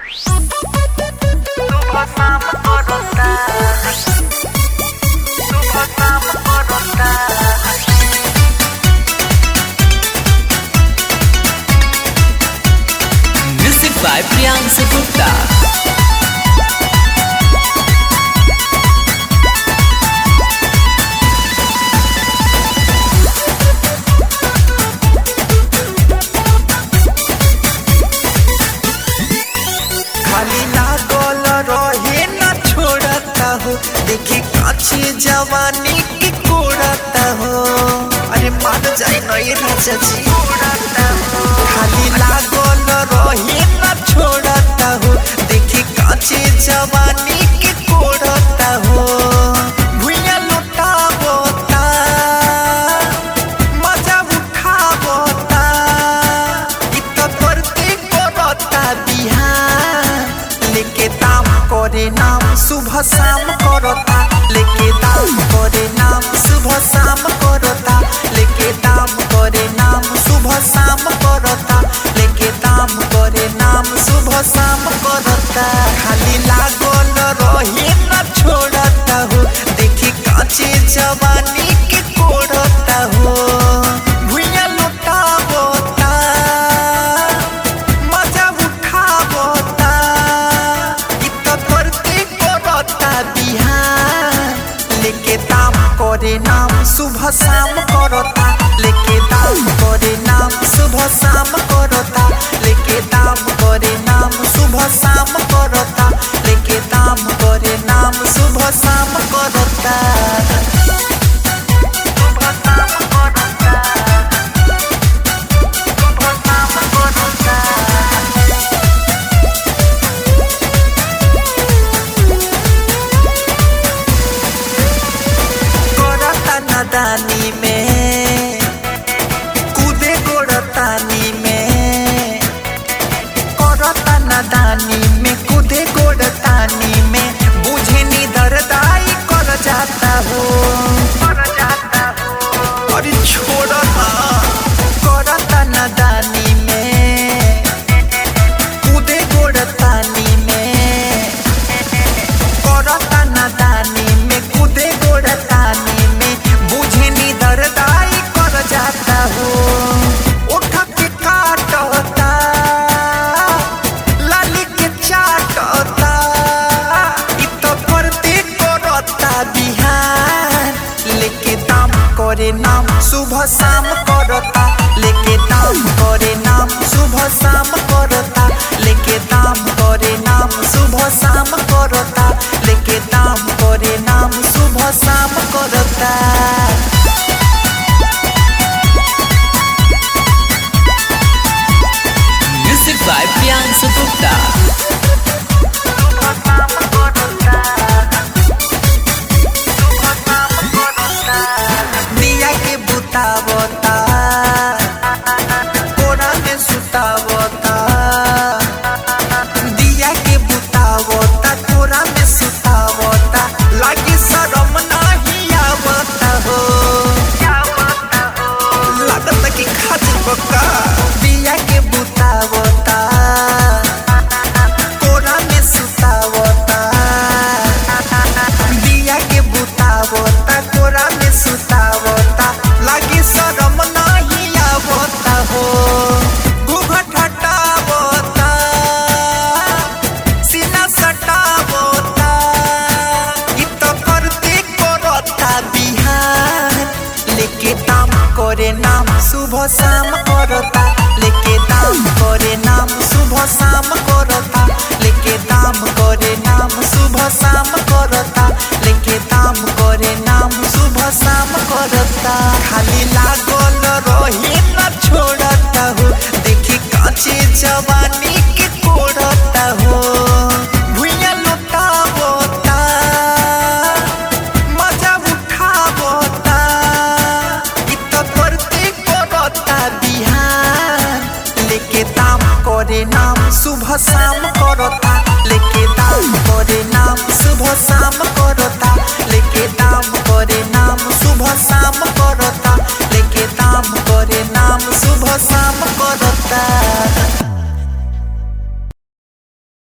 Music by Priyansu Gupta. खाली लागल रहे न छोड़ता हो, देखी काछी जवानी की कोड़ता हो। अरे मान जाए न ये राजा जी। खाली लागल रहे न छोड़ता हो, देखी काछी जवानी की कोड़ता हो। भुइया लुटावता, मजा उठावता, इत करते करता बिहान। लेके दाम करे नाम सुबह शाम करता, लेके दाम करे नाम सुबह शाम करता, लेके दाम करे नाम सुबह शाम करता, लेके दाम करे नाम सुबह शाम करता। खाली लागल रहे न छोड़ता हो, देखी काचे जवानी के कोड़ता हो। भुइया लुटावता, मजा उठावता, इत करते करता बिहान। लेके दाम करे नाम सुबह शाम करता, लेके दाम करे नाम सुबह शाम करता, लेके दाम करे नाम सुबह शाम करता, लेके दाम करे नाम सुबह शाम करता। करता नादानी में, कूदे गोड़तानी में, करता नादानी में, कूदे गोड़तानी में, बुझे नी दर्दाई कर जाता हो। अरे छोड़ ना, करता नादानी में, कूदे गोड़तानी में, करता नादानी में, कूदे गोड़तानी में, बुझे नी दर्दाई कर जाता हो। उठ के काटता, लाली के चाटता, इत करते करता बिहान। लेके दाम करे नाम सुबह शाम करता, लेके दाम करे नाम सुबह शाम करता, लेके दाम करे नाम सुबह शाम करता, लेके दाम करे नाम सुबह शाम करता। Music by Priyansu Gupta. दिया के बुतावता, कोना में सुतावता, दिया के बुतावता, कोना में सुतावता, लागे शरम नहीं आवता हो। लागत कि खाज बका। दिया के बुतावता, कोना में सुतावता, दिया के बुतावता, कोना में सुतावता, लागे शरम नहीं आवता हो। घूंघट हटावता, सीना सटावता, इत करते करता बिहान। लेके दाम करे नाम सुबह शाम करता, लेके दाम करे नाम सुबह शाम करता, लेके दाम करे नाम सुबह शाम करता, लेके दाम करे नाम सुबह शाम करता। खाली लागल रहे न छोड़ता हो, देखी काचे जवानी के कोड़ता हो। भुइया लुटावता, मजा उठावता, इत करते करता बिहान। लेके दाम करे नाम सुबह शाम